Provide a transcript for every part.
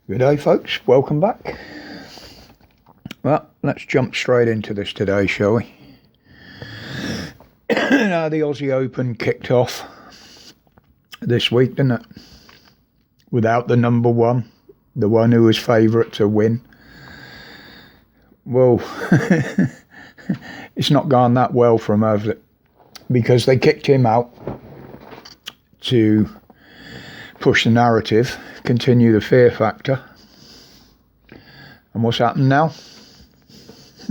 Good day, folks. Welcome back. Well, let's jump straight into this today, shall we? Now, the Aussie Open kicked off this week, didn't it? Without the number one, the one who was favourite to win. Well, it's not gone that well for him, has it? Because they kicked him out to push the narrative, continue the fear factor. And what's happened now?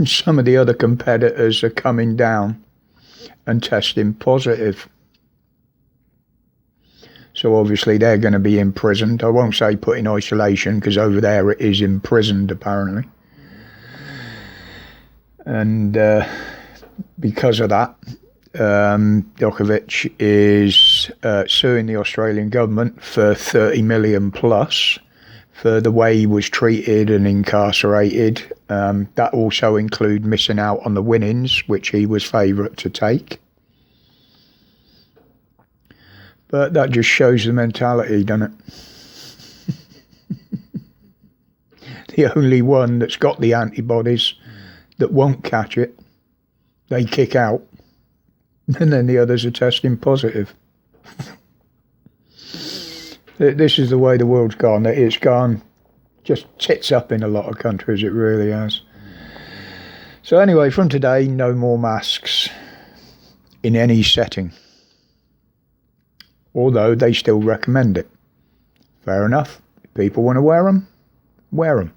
Some of the other competitors are coming down and testing positive. So obviously they're going to be imprisoned. I won't say put in isolation, because over there it is imprisoned apparently. And because of that, Djokovic is suing the Australian government for 30 million plus for the way he was treated and incarcerated. That also include missing out on the winnings, which he was favourite to take. But that just shows the mentality, doesn't it? The only one that's got the antibodies that won't catch it, they kick out. And then the others are testing positive. This is the way the world's gone. It's gone just tits up in a lot of countries, it really has. So anyway, from today, no more masks in any setting. Although they still recommend it. Fair enough. If people want to wear them, wear them.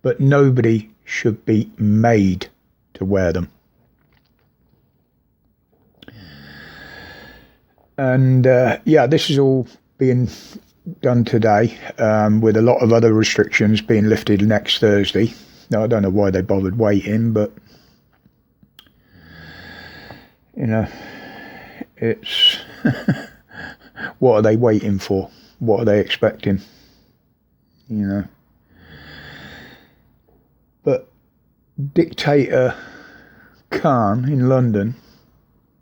But nobody should be made to wear them. And this is all being done today, with a lot of other restrictions being lifted next Thursday. Now, I don't know why they bothered waiting, but it's what are they waiting for? What are they expecting? But dictator Khan in London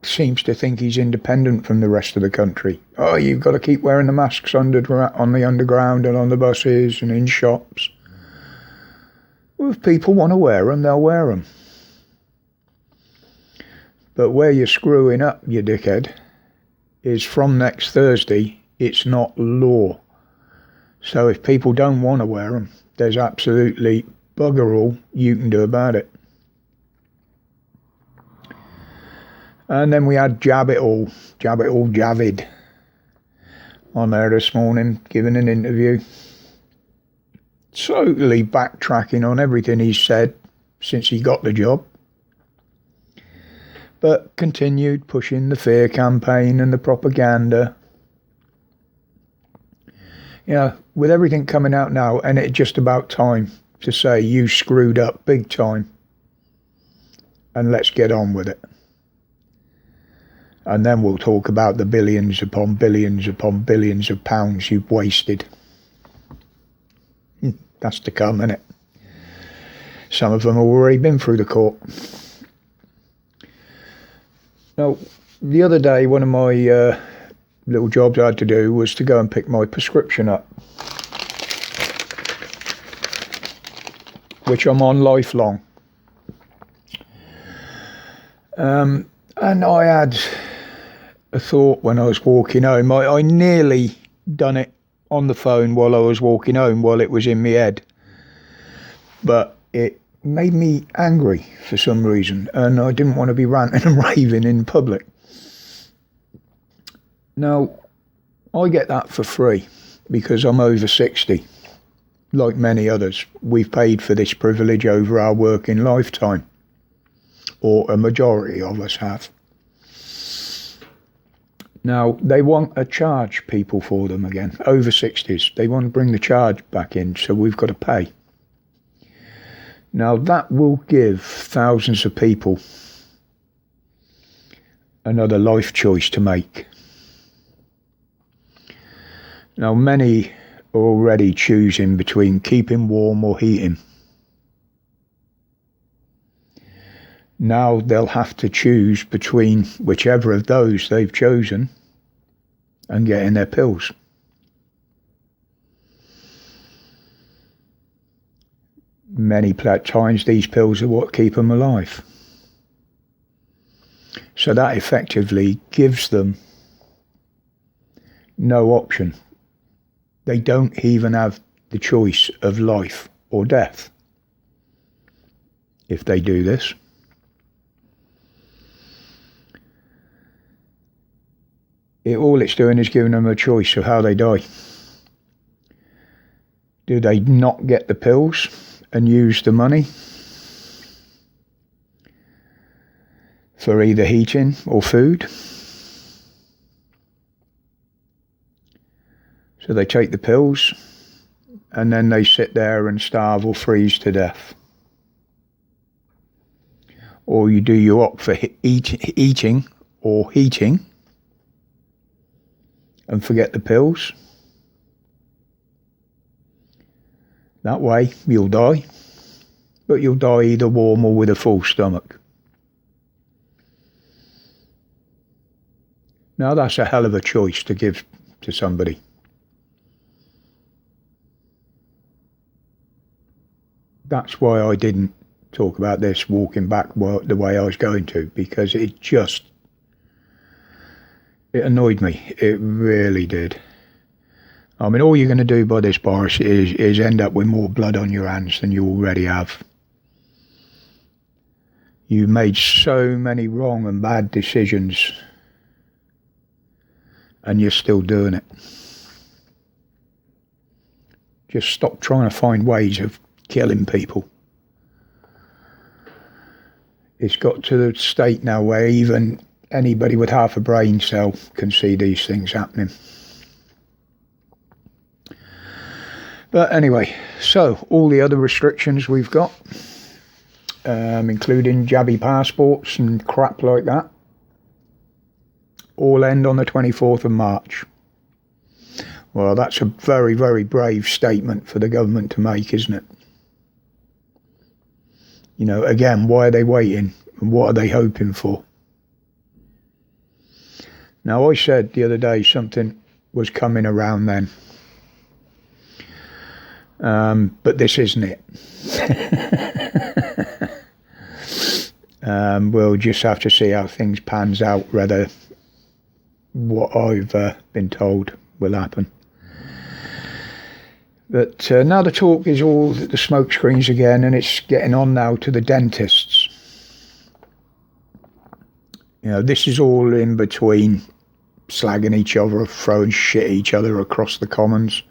seems to think he's independent from the rest of the country. Oh, you've got to keep wearing the masks on the underground and on the buses and in shops. Well, if people want to wear them, they'll wear them. But where you're screwing up, you dickhead, is from next Thursday, it's not law. So if people don't want to wear them, there's absolutely bugger all you can do about it. And then we had Javid on there this morning, giving an interview. Totally backtracking on everything he's said since he got the job. But continued pushing the fear campaign and the propaganda. With everything coming out now, and it's just about time to say you screwed up big time. And let's get on with it. And then we'll talk about the billions upon billions upon billions of pounds you've wasted. That's to come, innit? Some of them have already been through the court. Now, the other day, one of my little jobs I had to do was to go and pick my prescription up, which I'm on lifelong. And I had a thought when I was walking home. I nearly done it on the phone while I was walking home, while it was in my head. But it made me angry for some reason, and I didn't want to be ranting and raving in public. Now, I get that for free because I'm over 60. Like many others, we've paid for this privilege over our working lifetime, or a majority of us have. Now, they want to charge people for them again, over 60s. They want to bring the charge back in, so we've got to pay. Now, that will give thousands of people another life choice to make. Now, many are already choosing between keeping warm or heating. Now they'll have to choose between whichever of those they've chosen and getting their pills. many times these pills are what keep them alive. So that effectively gives them no option. They don't even have the choice of life or death if they do this. All it's doing is giving them a choice of how they die. Do they not get the pills and use the money for either heating or food? So they take the pills and then they sit there and starve or freeze to death. Or you opt for eating or heating and forget the pills. That way you'll die, but you'll die either warm or with a full stomach. Now that's a hell of a choice to give to somebody. That's why I didn't talk about this walking back the way I was going to, because it annoyed me. It really did. I mean, all you're going to do by this, Boris, is end up with more blood on your hands than you already have. You made so many wrong and bad decisions, and you're still doing it. Just stop trying to find ways of killing people. It's got to the state now where even anybody with half a brain cell can see these things happening. But anyway, so all the other restrictions we've got, including jabby passports and crap like that, all end on the 24th of March. Well, that's a very, very brave statement for the government to make, isn't it? You know, again, why are they waiting? And what are they hoping for? Now, I said the other day something was coming around then. But this isn't it. We'll just have to see how things pans out, rather what I've been told will happen. But now the talk is all the smoke screens again, and it's getting on now to the dentists. You know, this is all in between slagging each other, throwing shit at each other across the commons.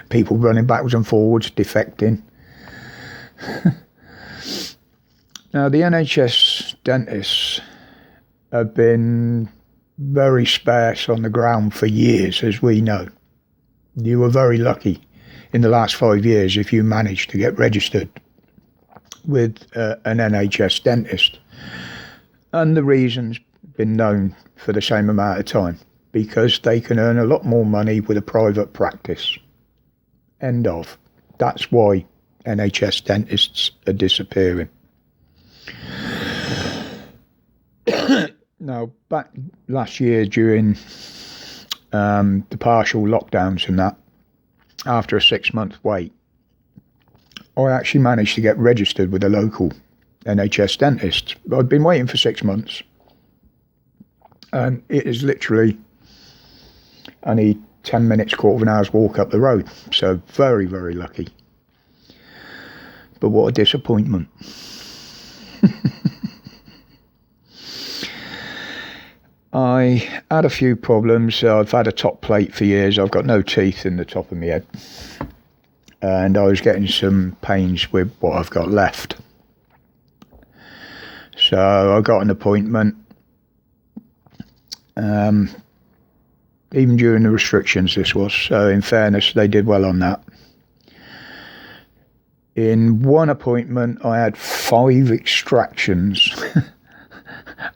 People running backwards and forwards, defecting. Now, the NHS dentists have been very sparse on the ground for years, as we know. You were very lucky in the last 5 years if you managed to get registered with an NHS dentist. And the reason's been known for the same amount of time, because they can earn a lot more money with a private practice. End of. That's why NHS dentists are disappearing. Now, back last year during the partial lockdowns and that, after a 6-month wait, I actually managed to get registered with a local NHS dentist. I'd been waiting for 6 months, and it is literally only 10 minutes, quarter of an hour's walk up the road. So very, very lucky. But what a disappointment. I had a few problems. I've had a top plate for years. I've got no teeth in the top of my head. And I was getting some pains with what I've got left. So I got an appointment. Even during the restrictions this was. So in fairness, they did well on that. In one appointment, I had 5 extractions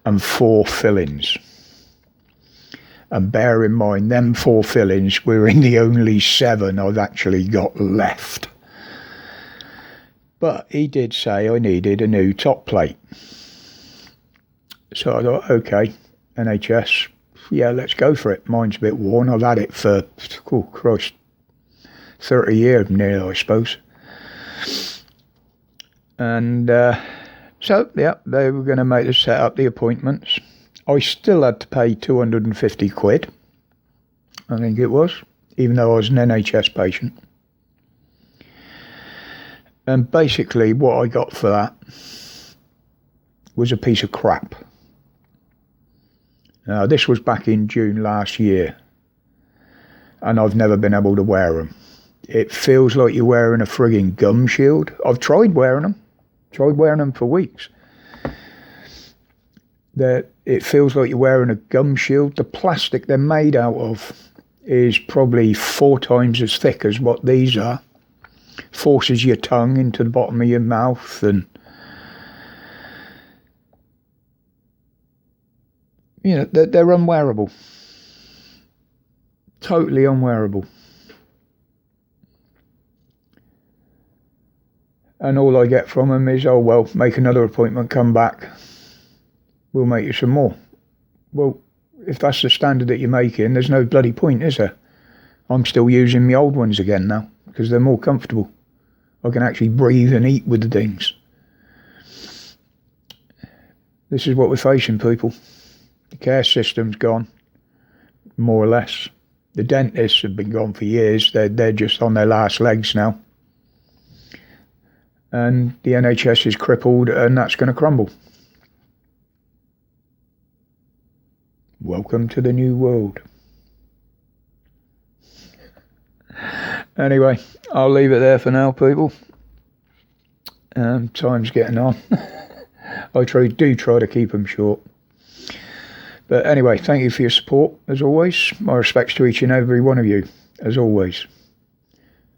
and 4 fillings. And bear in mind, them 4 fillings were in the only 7 I've actually got left. But he did say I needed a new top plate. So I thought, okay, NHS, yeah, let's go for it. Mine's a bit worn. I've had it for, oh Christ, 30 years nearly, I suppose. And so, yeah, they were going to make us set up the appointments. I still had to pay 250 quid, I think it was, even though I was an NHS patient. And basically what I got for that was a piece of crap. Now, this was back in June last year, and I've never been able to wear them. It feels like you're wearing a frigging gum shield. I've tried wearing them for weeks. It feels like you're wearing a gum shield. The plastic they're made out of is probably 4 times as thick as what these are. Forces your tongue into the bottom of your mouth, and you know, they're unwearable. Totally unwearable. And all I get from them is, oh well, make another appointment, come back, we'll make you some more. Well, if that's the standard that you're making, there's no bloody point, is there? I'm still using my old ones again now, because they're more comfortable. I can actually breathe and eat with the things. This is what we're facing, people. The care system's gone, more or less. The dentists have been gone for years. They're just on their last legs now. And the NHS is crippled, and that's going to crumble. Welcome to the new world. Anyway, I'll leave it there for now, people. Time's getting on. I do try to keep them short. But anyway, thank you for your support, as always. My respects to each and every one of you, as always.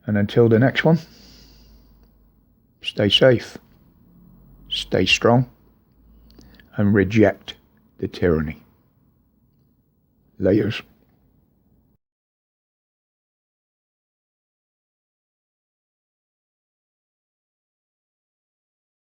And until the next one, stay safe, stay strong, and reject the tyranny. Layers.